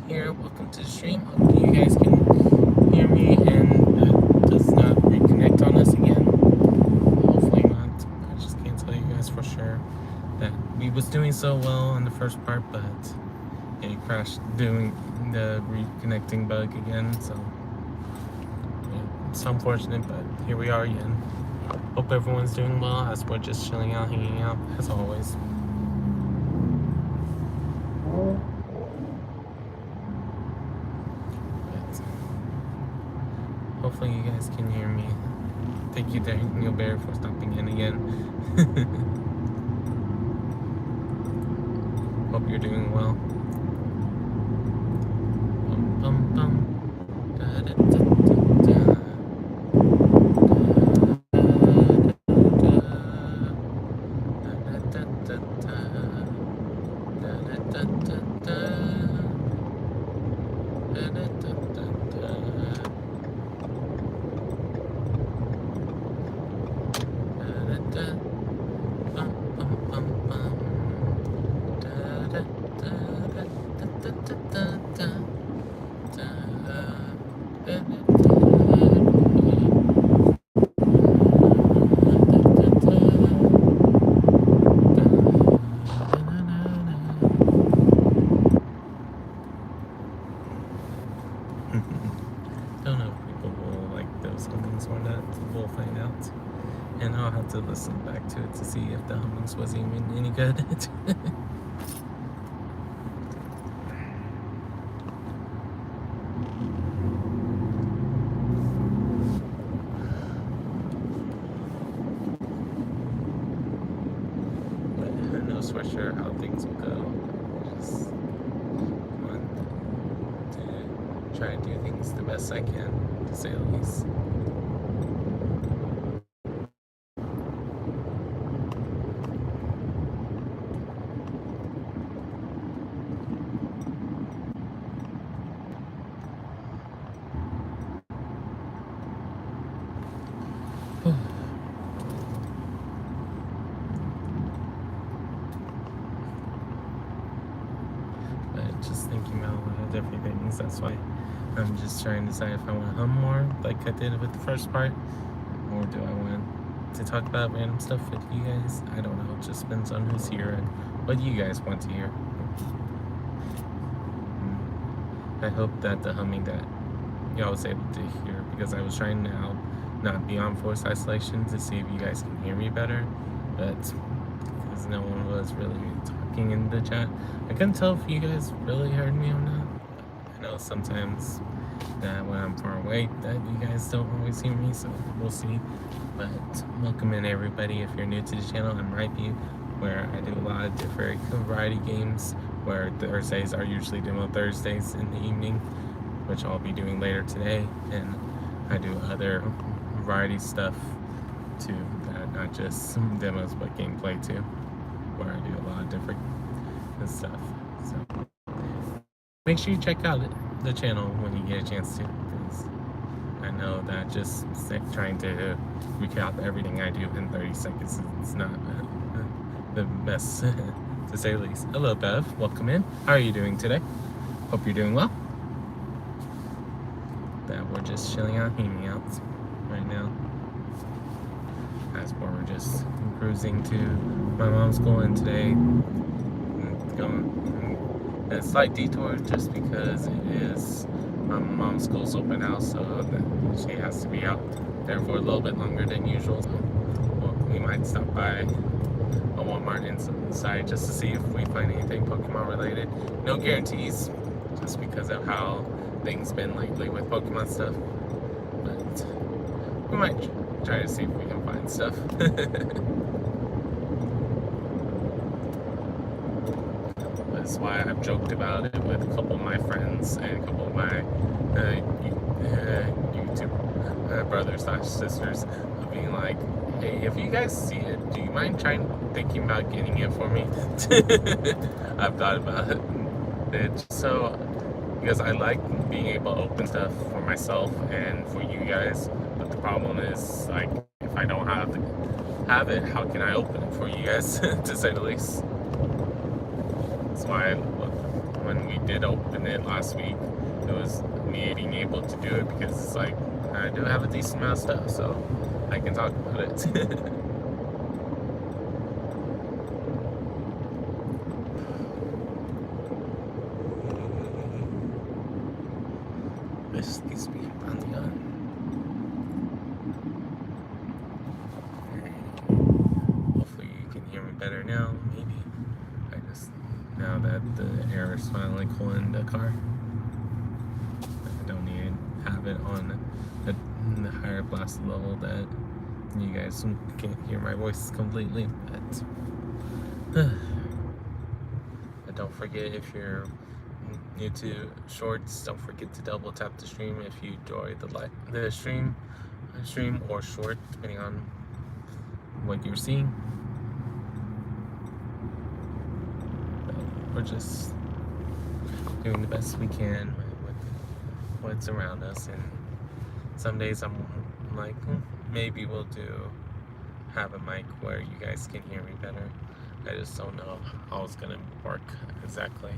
here. Welcome to the stream. Hope you guys can hear me and does not reconnect on us again. Hopefully not. I just can't tell you guys for sure that we was doing so well on the first part, but it crashed doing the reconnecting bug again. So yeah, it's unfortunate, but here we are again. Hope everyone's doing well as we're just chilling out, hanging out as always. Hopefully you guys can hear me. Thank you, Daniel Bear, for stopping in again. Hope you're doing well. Bum, bum, bum. Da, da, da, da, da. Don't know if people will like those hummings or not. We'll find out. And I'll have to listen back to it to see if the hummings was even any good. But who knows for sure how things will go. Just want to try and do things the best I can, to say the least. But just thinking about a lot of different things, that's why I'm just trying to decide if I want to hum more like I did with the first part, or do I want to talk about random stuff with you guys? I don't know. It just depends on who's here and what you guys want to hear. I hope that the humming that y'all was able to hear, because I was trying to not be on forced isolation to see if you guys can hear me better, but because no one was really talking in the chat, I couldn't tell if you guys really heard me or not. I know sometimes that when I'm far away that you guys don't always hear me, so we'll see. But welcome in everybody. If you're new to the channel, I'm Rhypi, where I do a lot of different variety games, where Thursdays are usually demo Thursdays in the evening, which I'll be doing later today, and I do other variety stuff too, not just some demos but gameplay too, where I do a lot of different stuff. So make sure you check out the channel when you get a chance to, because I know that just trying to recap everything I do in 30 seconds is not the best, to say the least. Hello, Bev. Welcome in. How are you doing today? Hope you're doing well. That we're just chilling out, hanging out right now. As we're just cruising to my mom's school, and today going a slight detour just because it is my mom's school's open house, so she has to be out there for a little bit longer than usual. So we might stop by a Walmart inside just to see if we find anything Pokemon related. No guarantees, just because of how things been lately with Pokemon stuff, but we might try to see if we can find stuff. That's why I've joked about it with a couple of my friends and a couple of my YouTube brothers / sisters, of being like, hey, if you guys see it, do you mind thinking about getting it for me? I've thought about it. So, because I like being able to open stuff for myself and for you guys, but the problem is, like, if I don't have it, how can I open it for you guys, to say the least? That's why when we did open it last week, it was me being able to do it because it's like I do have a decent amount of stuff, so I can talk about it. Excuse me, on the gun. Hopefully you can hear me better now, maybe. Now that the air is finally cooling the car, I don't need to have it on the higher blast level that you guys can't hear my voice completely, but don't forget, if you're new to shorts, don't forget to double tap the stream if you enjoy the stream or short, depending on what you're seeing. We're just doing the best we can with what's around us, and some days I'm like, maybe we'll have a mic where you guys can hear me better. I just don't know how it's gonna work exactly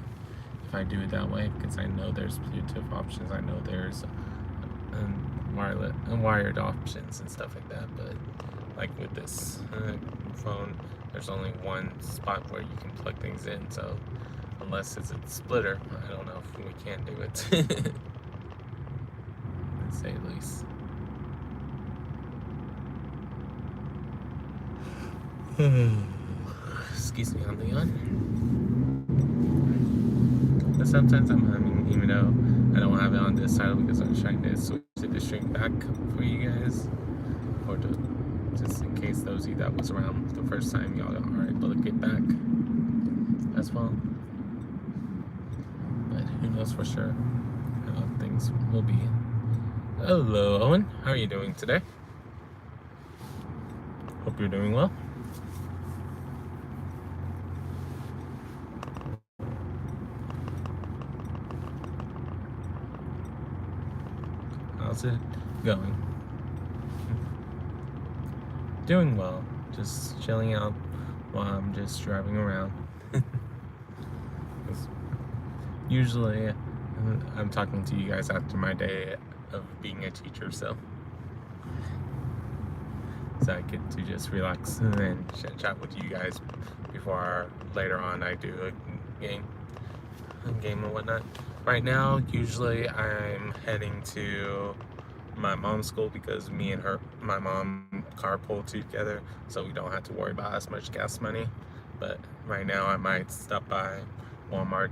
if I do it that way, because I know there's Bluetooth options, I know there's wired options and stuff like that, but like with this phone, there's only one spot where you can plug things in, so unless it's a splitter, I don't know if we can do it. To say the least. Excuse me on the on. But sometimes I'm humming, even though I don't have it on this title, because I'm trying to switch the stream back for you guys, or just in case those of you that was around the first time, y'all are able to get back as well. But who knows for sure how things will be. Hello, Owen. How are you doing today? Hope you're doing well. How's it going? Doing well. Just chilling out while I'm just driving around. Usually, I'm talking to you guys after my day of being a teacher, so I get to just relax and then chat with you guys before later on I do a game and whatnot. Right now, usually I'm heading to my mom's school because me and my mom carpool together, so we don't have to worry about as much gas money. But right now I might stop by Walmart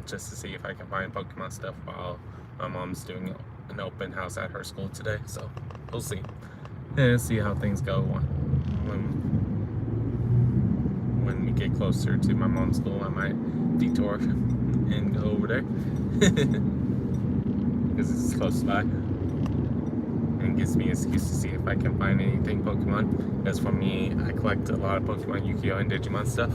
just to see if I can find Pokemon stuff while my mom's doing an open house at her school today, so we'll see. And see how things go when we get closer to my mom's school. I might detour and go over there because it's close by and gives me an excuse to see if I can find anything Pokemon. Because for me, I collect a lot of Pokemon, Yu-Gi-Oh! And Digimon stuff.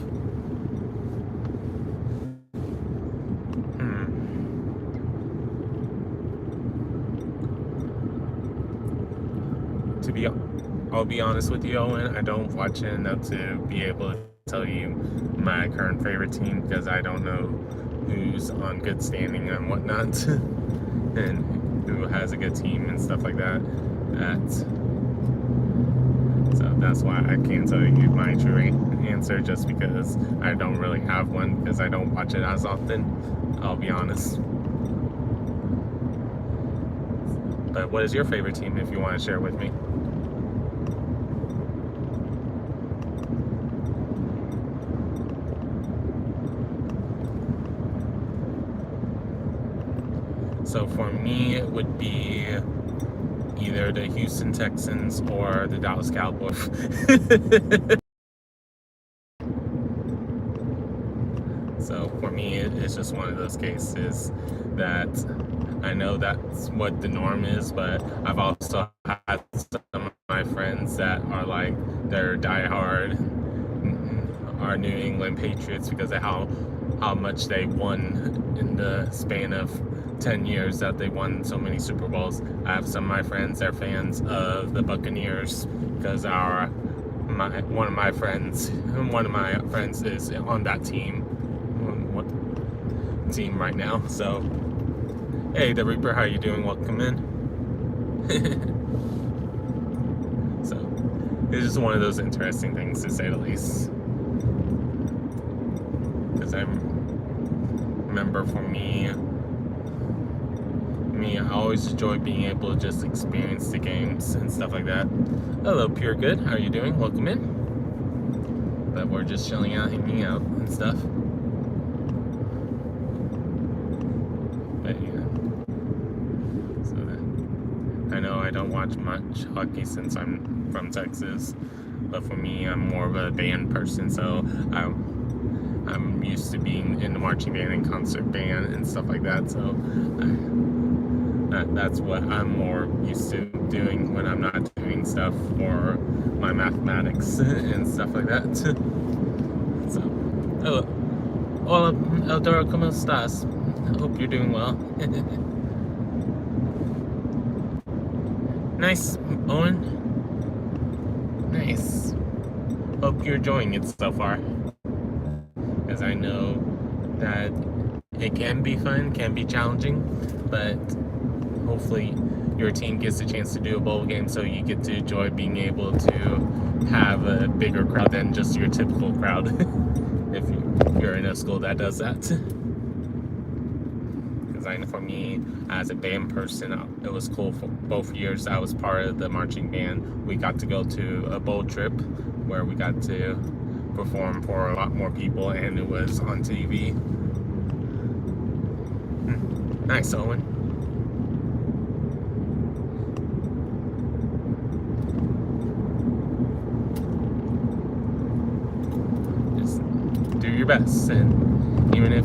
I'll be honest with you, Owen, I don't watch it enough to be able to tell you my current favorite team, because I don't know who's on good standing and whatnot and who has a good team and stuff like that. So that's why I can't tell you my true answer, just because I don't really have one, because I don't watch it as often, I'll be honest. But what is your favorite team, if you want to share with me? So for me, it would be either the Houston Texans or the Dallas Cowboys. So for me, it's just one of those cases that I know that's what the norm is, but I've also had some of my friends that are like, they're diehard are New England Patriots because of how much they won in the span of 10 years that they won so many Super Bowls. I have some of my friends, they're fans of the Buccaneers because one of my friends is on that team. team right now. So, hey, the Reaper, how you doing? Welcome in. So, it's just one of those interesting things, to say the least. Because I remember for me, I always enjoy being able to just experience the games and stuff like that. Hello, Pure Good. How are you doing? Welcome in. But we're just chilling out, hanging out and stuff. But yeah. So I know I don't watch much hockey since I'm from Texas. But for me, I'm more of a band person, so I'm used to being in the marching band and concert band and stuff like that. So that's what I'm more used to doing when I'm not doing stuff for my mathematics and stuff like that. So, hello. Hola, Eldora, ¿cómo estás? I hope you're doing well. Nice, Owen. Nice. Hope you're enjoying it so far. Because I know that it can be fun, can be challenging, but hopefully your team gets a chance to do a bowl game, so you get to enjoy being able to have a bigger crowd than just your typical crowd. If you're in a school that does that. Because I know for me, as a band person, it was cool. For both years I was part of the marching band, we got to go to a bowl trip where we got to perform for a lot more people, and it was on TV. Nice, Owen. Do your best, and even if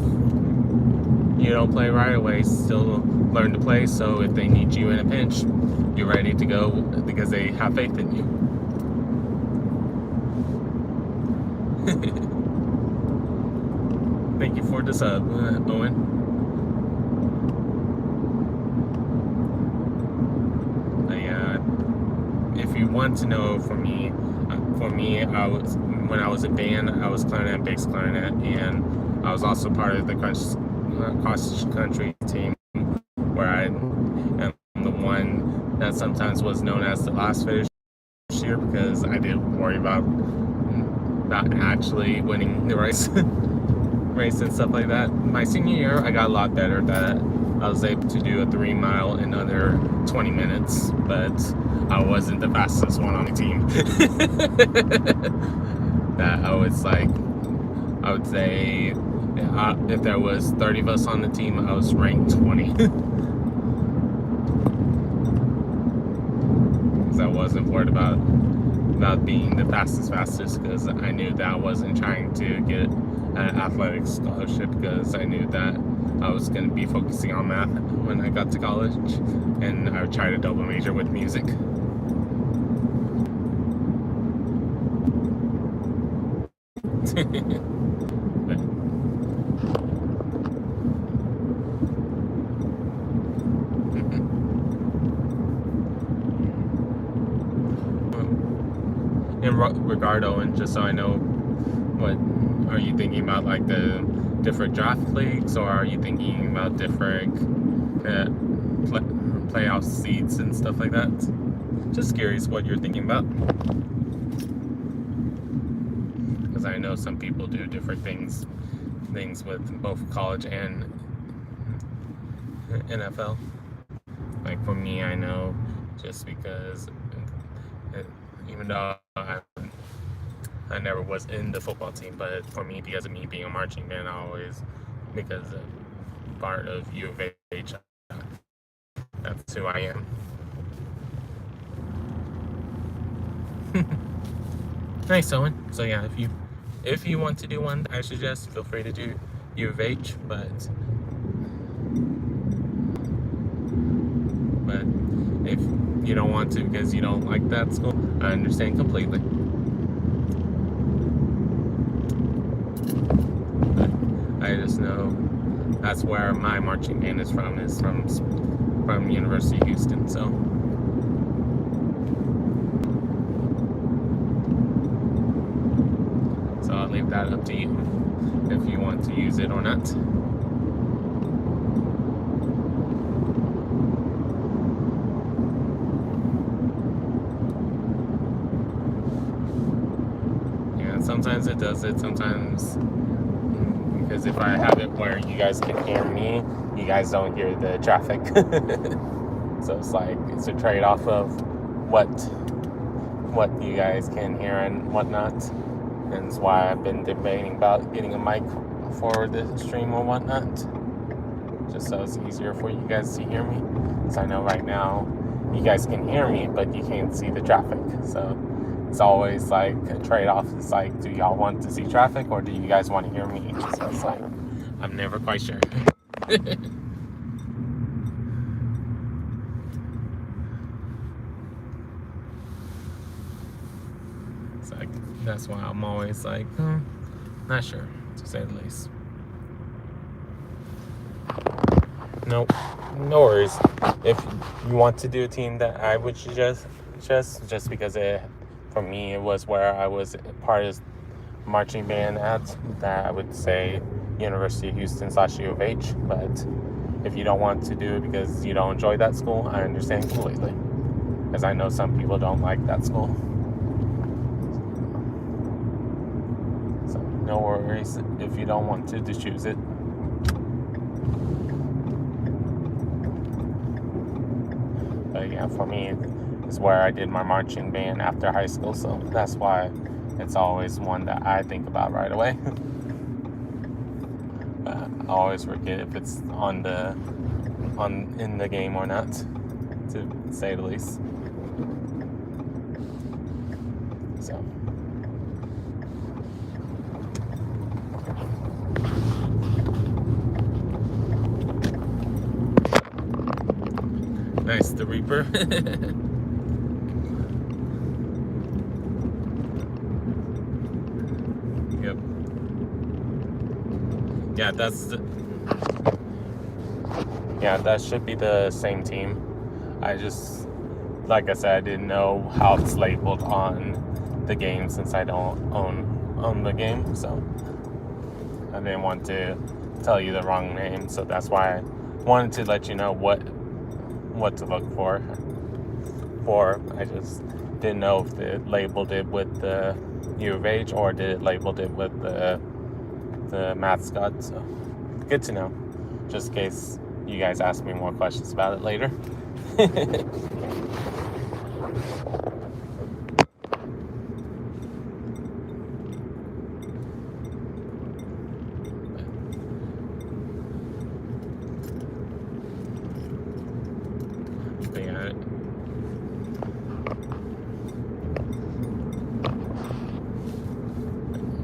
you don't play right away, still learn to play, so if they need you in a pinch, you're ready to go because they have faith in you. Thank you for the sub, Owen. Yeah, if you want to know, for me, when I was in band, I was clarinet, bass clarinet, and I was also part of the cross country team, where I am the one that sometimes was known as the last finisher because I didn't worry about actually winning the race and stuff like that. My senior year, I got a lot better. That I was able to do a 3 mile in under 20 minutes, but I wasn't the fastest one on the team. That I was like, I would say if there was 30 of us on the team, I was ranked 20. Because I wasn't worried about being the fastest, because I knew that I wasn't trying to get an athletic scholarship, because I knew that I was going to be focusing on math when I got to college, and I would try to double major with music. But, in regard, Owen, just so I know, what are you thinking about, like the different draft leagues, or are you thinking about different playoff seeds and stuff like that? Just curious what you're thinking about, because I know some people do different things with both college and NFL. Like for me, I know, just because even though I never was in the football team, but for me, because of me being a marching band, I always, because of part of U of H, that's who I am. Nice, Owen. So yeah, if you want to do one, I suggest feel free to do U of H, but if you don't want to because you don't like that school, I understand completely. But I just know that's where my marching band is from University of Houston, so. So I'll leave that up to you if you want to use it or not. sometimes it does it. Sometimes, because if I have it where you guys can hear me, you guys don't hear the traffic. So it's like it's a trade-off of what you guys can hear and whatnot. And that's why I've been debating about getting a mic for the stream or whatnot, just so it's easier for you guys to hear me. So I know right now you guys can hear me, but you can't see the traffic. So it's always like a trade-off. It's like, do y'all want to see traffic or do you guys want to hear me? So it's like, I'm never quite sure. It's like, that's why I'm always like, not sure, to say the least. Nope, no worries. If you want to do a team that I would suggest, just because for me, it was where I was part of marching band at, that I would say University of Houston / U of H. But if you don't want to do it because you don't enjoy that school, I understand completely. Because I know some people don't like that school. So no worries if you don't want to choose it. But yeah, for me, it's where I did my marching band after high school, so that's why it's always one that I think about right away. But I always forget if it's in the game or not, to say the least. So. Nice, the Reaper. Yep. Yeah, that should be the same team. I just, like I said, I didn't know how it's labeled on the game since I don't own the game, so I didn't want to tell you the wrong name, so that's why I wanted to let you know what to look for. I just didn't know if it labeled it with the U of H or did it labeled it with the mascot. So good to know, just in case you guys ask me more questions about it later.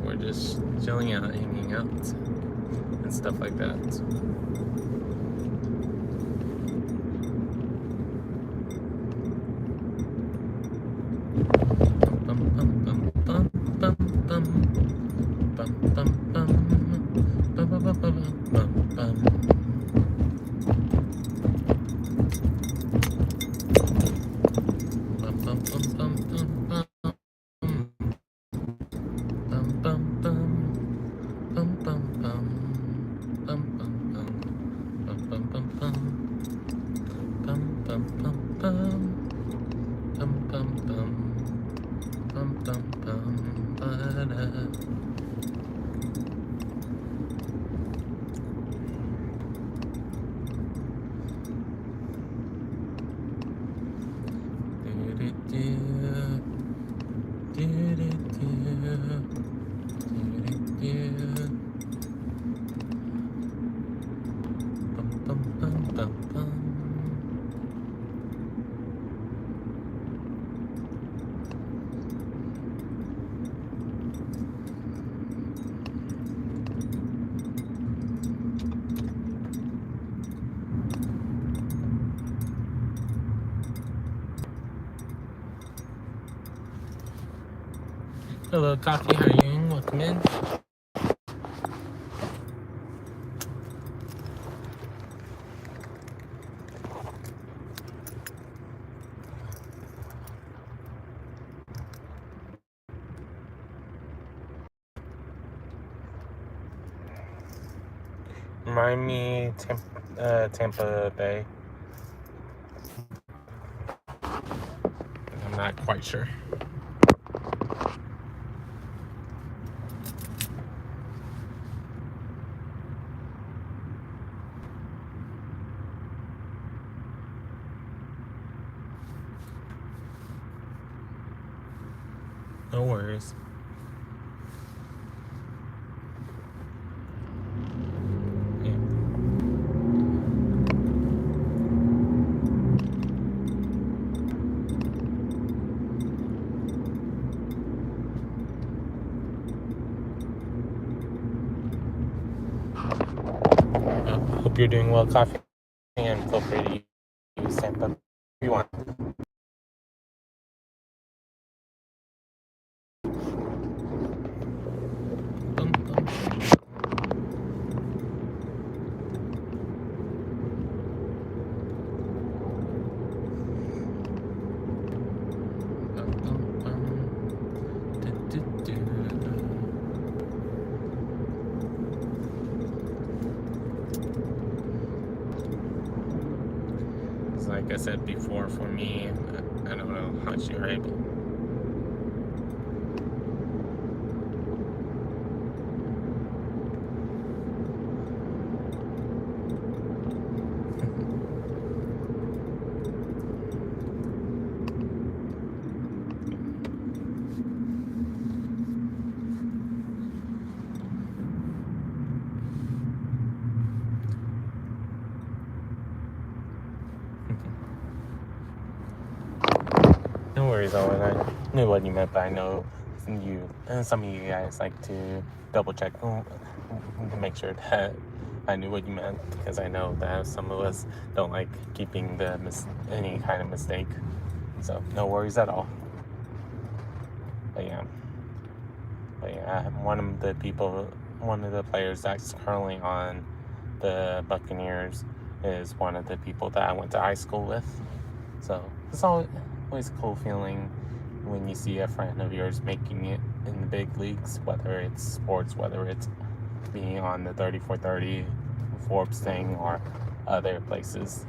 We're just chilling out, hanging out, and stuff like that. Hello, Coffee. How are you doing? Welcome in. Miami, Tampa Bay. I'm not quite sure. no worries. Yeah. Hope you're doing well, Coffee, and feel free to use Tampa if you want. Dum, dum. Bum, bum, bum. Du, du, du. Like I said before, for me, I don't know how much you're able. No worries, Owen. I knew what you meant, but I know you and some of you guys like to double check to make sure that I knew what you meant, because I know that some of us don't like keeping any kind of mistake. So no worries at all. But yeah, one of the players that's currently on the Buccaneers is one of the people that I went to high school with. So it's always a cool feeling when you see a friend of yours making it in the big leagues, whether it's sports, whether it's being on the 30-for-30 Forbes thing or other places.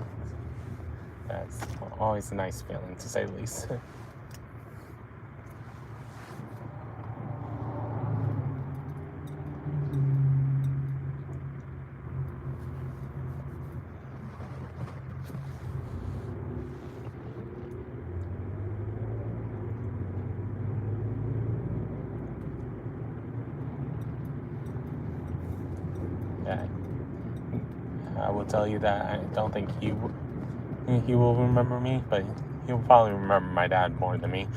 That's always a nice feeling, to say the least. Yeah. I will tell you that I don't think he will remember me, but he'll probably remember my dad more than me.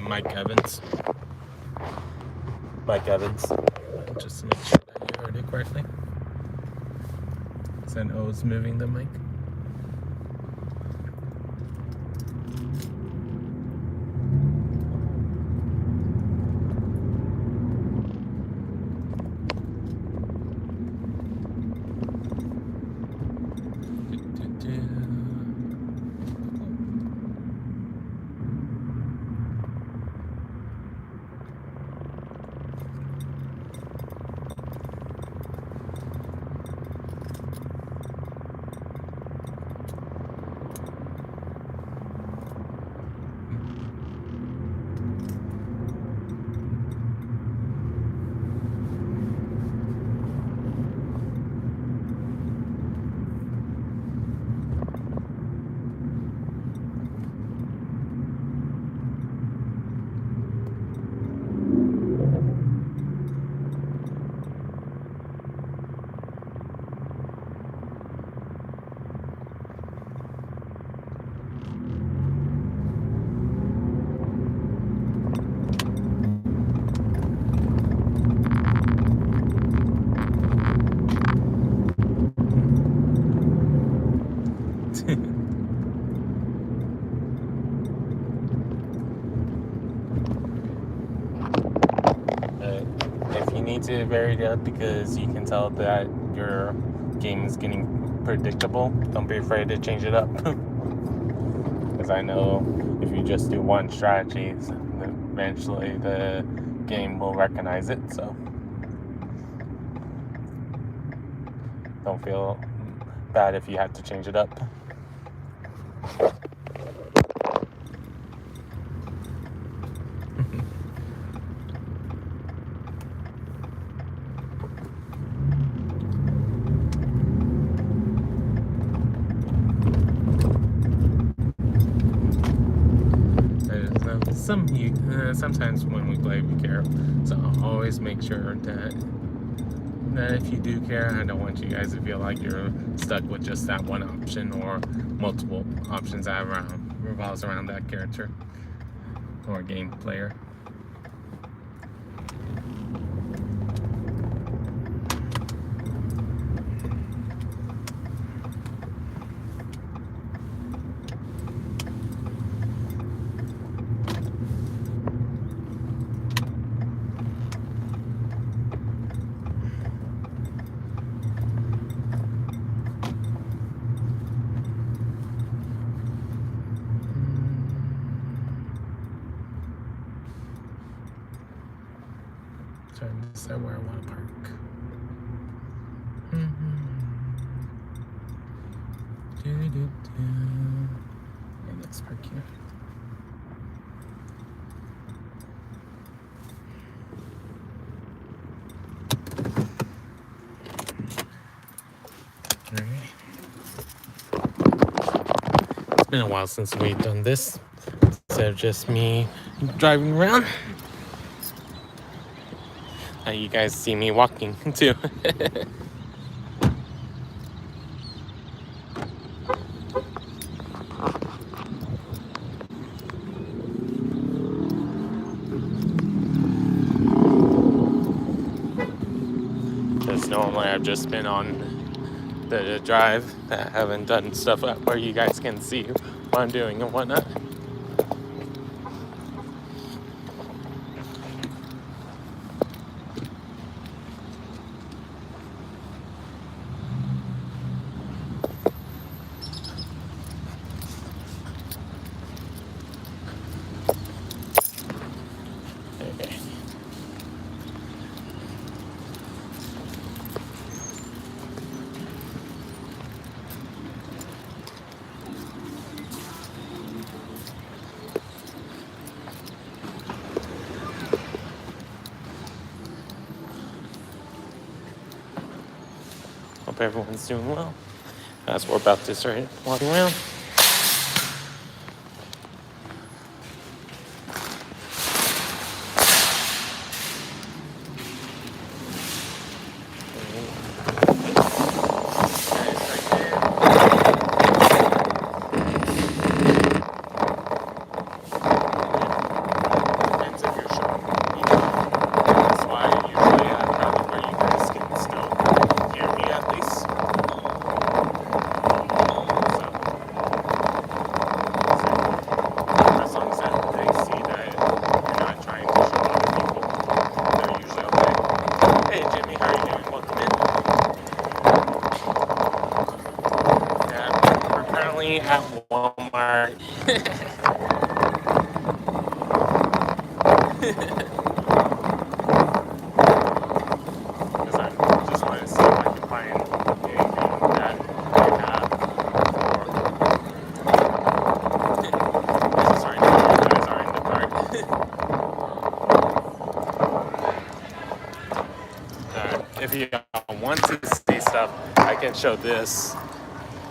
Mike Evans. Just to make sure that you heard it correctly. Is that O's moving the mic? If you need to vary it up because you can tell that your game is getting predictable, don't be afraid to change it up. Because I know if you just do one strategy, eventually the game will recognize it. So don't feel bad if you have to change it up. sometimes when we play, we care. So always make sure that if you do care, I don't want you guys to feel like you're stuck with just that one option or multiple options that revolves around that character or game player. Trying to decide where I want to park. And let's park here. Alright. It's been a while since we've done this. Instead of just me driving around. You guys see me walking too. Because normally I've just been on the drive. I haven't done stuff where you guys can see what I'm doing and whatnot. Hope everyone's doing well as we're about to start walking around. At Walmart. Because I just want to see if I can find anything that I have. Sorry, you guys are in the park. If you want to see stuff, I can show this.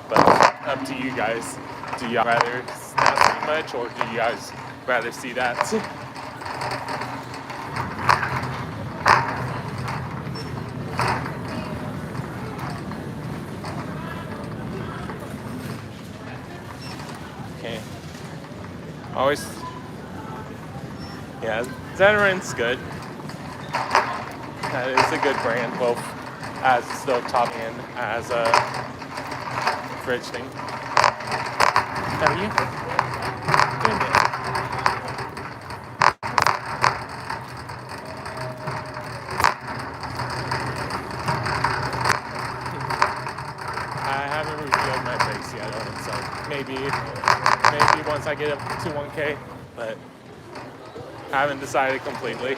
But up to you guys. Do y'all rather not see much, or do you guys rather see that? Okay. Always. Yeah, Zetterant's good. That is a good brand, both as the top end as a fridge thing. How are you? Doing good. I haven't revealed my face yet on it, so maybe once I get up to 1K, but I haven't decided completely.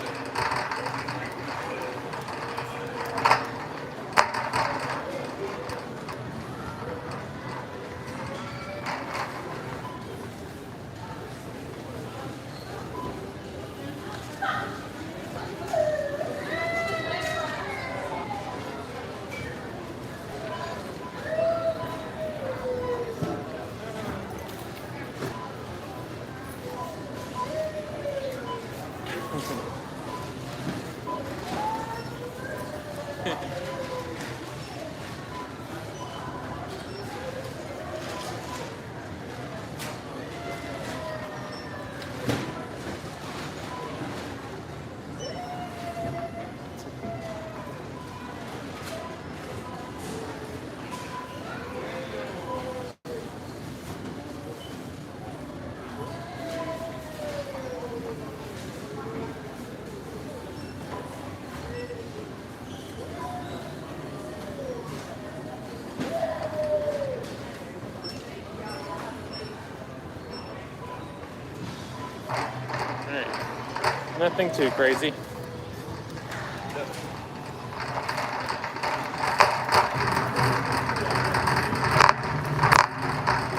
Nothing too crazy.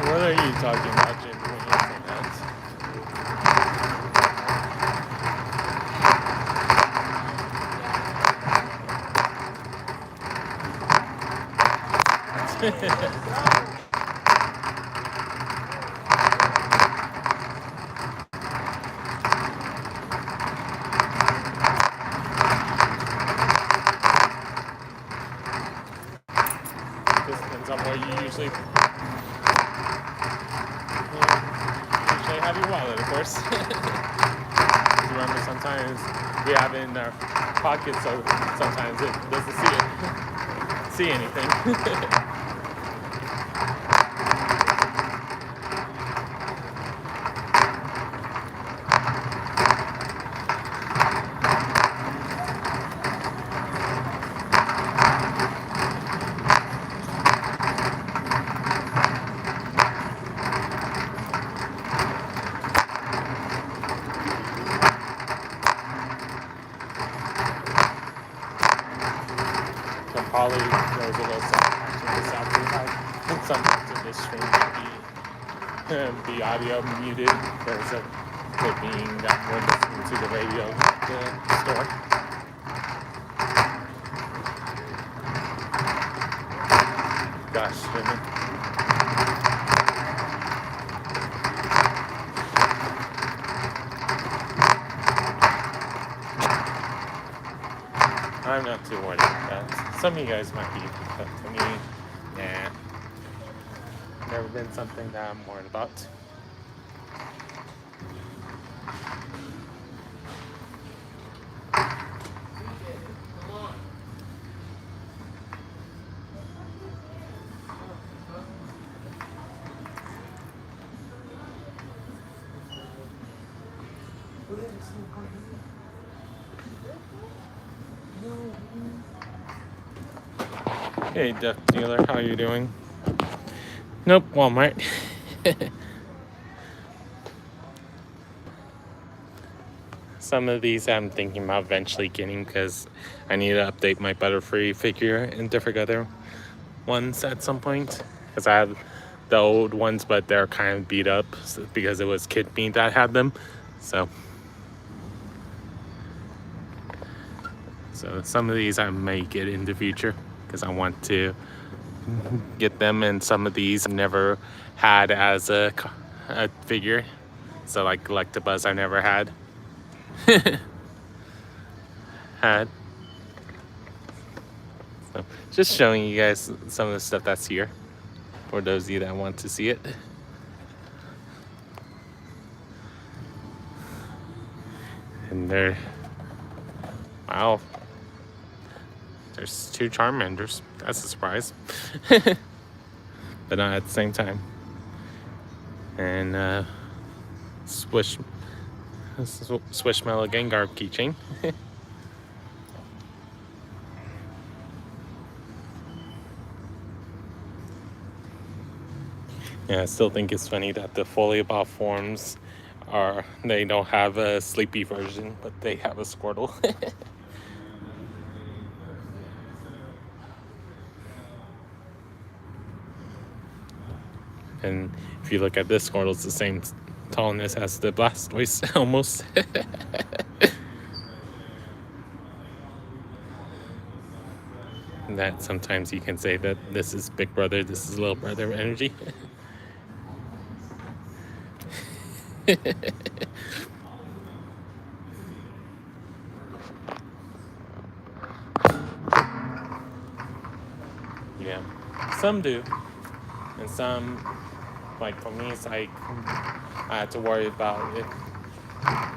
What are you talking about, Jim, when you say that? Just depends on where you usually have your wallet, of course. Remember, sometimes we have it in our pocket, so sometimes it doesn't see anything. Probably goes a little sound and sometimes in this stream the audio muted because of it being that we're listening to the radio at the store. Gosh, Jimmy. I'm not too worried about that. Some of you guys might be, but to me, nah. Never been something that I'm worried about. Hey, Duck Dealer, how you doing? Nope, Walmart. Some of these I'm thinking about eventually getting because I need to update my Butterfree figure and different other ones at some point. Because I have the old ones, but they're kind of beat up because it was Kid Me that had them. So some of these I may get in the future because I want to get them, and some of these I've never had as a figure. So like Collectabuzz I never had. So just showing you guys some of the stuff that's here for those of you that want to see it. And there, wow, there's 2 Charmanders. That's a surprise. But not at the same time. And Swishmallow Gengar keychain. Yeah, I still think it's funny that the Foliaball forms they don't have a Sleepy version, but they have a Squirtle. And if you look at this Squirtle, it's the same tallness as the Blastoise, almost. That sometimes you can say that this is big brother, this is little brother energy. Yeah, some do, and some, like for me, it's like I have to worry about it.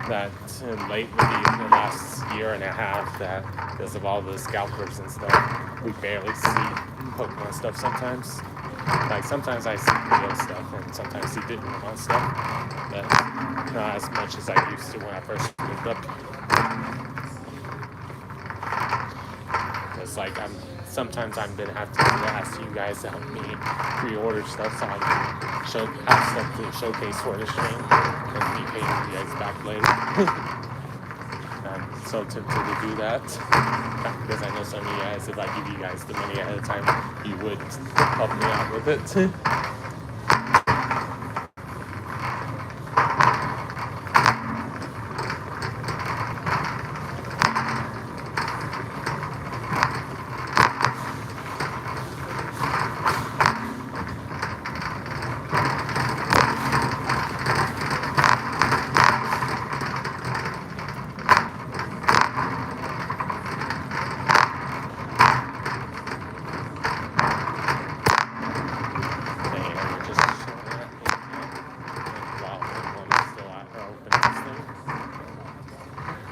That lately, in the last year and a half, that because of all the scalpers and stuff, we barely see Pokemon stuff sometimes. Like sometimes I see real stuff and sometimes see Digimon stuff, but not as much as I used to when I first moved up. It's like sometimes I'm gonna have to ask you guys to help me pre-order stuff so I can have stuff to showcase for the stream and be paying you guys back later. so tempted to do that because I know some of you guys, if I give you guys the money ahead of time, you would help me out with it.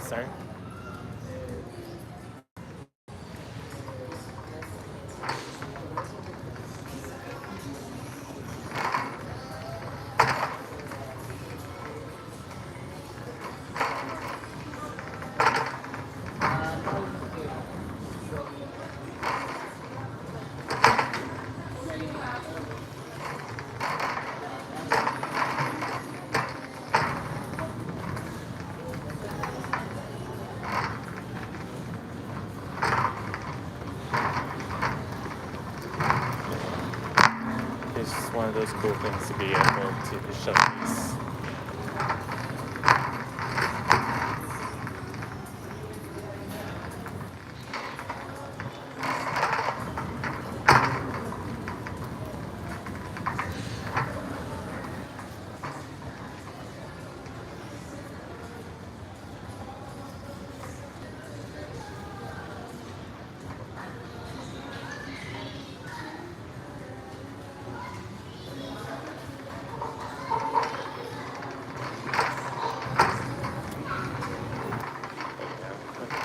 Sorry. It's just one of those cool things to be able to showcase.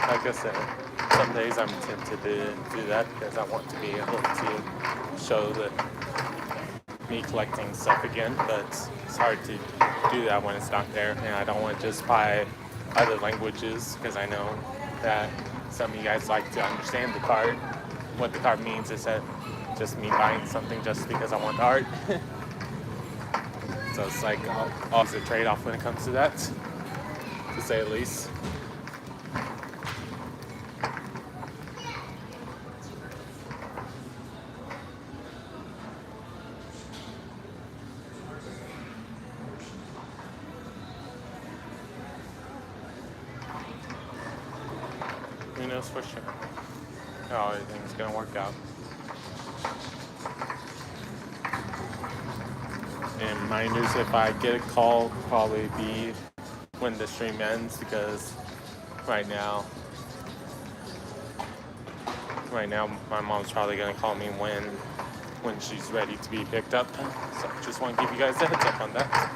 Like I said, some days I'm tempted to do that because I want to be able to show me collecting stuff again, but it's hard to do that when it's not there, and I don't want to just buy other languages because I know that some of you guys like to understand the card. What the card means is that just me buying something just because I want the art. So it's like always a trade-off when it comes to that, to say the least. Who knows for sure how everything's gonna work out. And reminders, if I get a call, probably be when the stream ends, because right now my mom's probably gonna call me when she's ready to be picked up. So just want to give you guys a heads up on that.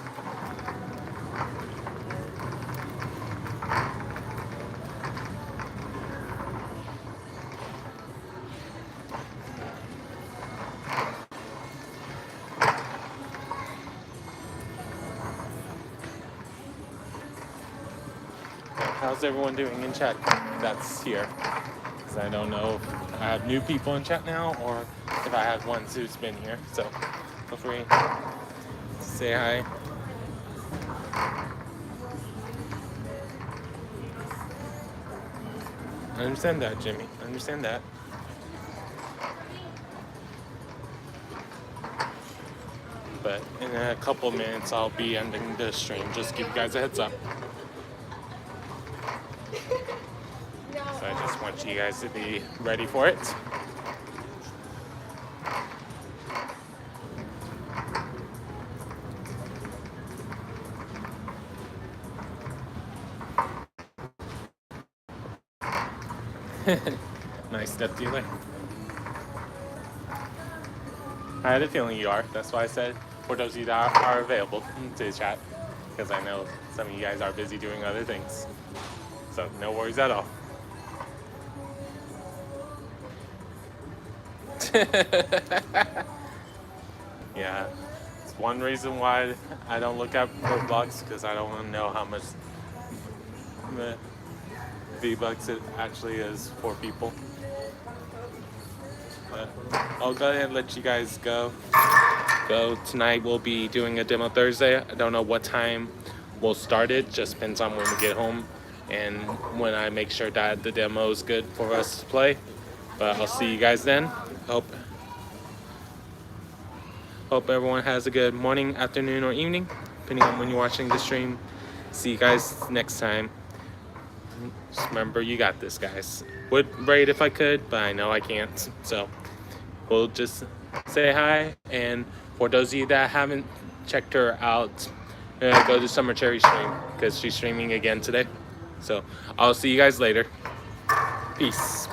How's everyone doing in chat that's here? Because I don't know if I have new people in chat now or if I have ones who's been here. So feel free to say hi. I understand that, Jimmy. I understand that. But in a couple minutes, I'll be ending the stream. Just give you guys a heads up. So I just want you guys to be ready for it. Nice step dealer. I had a feeling you are. That's why I said for those of you that are available to chat, because I know some of you guys are busy doing other things. So no worries at all. Yeah, it's one reason why I don't look at Roblox, because I don't want to know how much V-Bucks it actually is for people. But I'll go ahead and let you guys go. Tonight we'll be doing a demo Thursday. I don't know what time we'll start it. Just depends on when we get home. and when I make sure that the demo is good for us to play. But I'll see you guys then. Hope everyone has a good morning, afternoon, or evening, depending on when you're watching the stream. See you guys next time. Just remember, you got this, guys. Would raid if I could, but I know I can't. So we'll just say hi. And for those of you that haven't checked her out, go to Summer Cherry stream because she's streaming again today. So I'll see you guys later. Peace.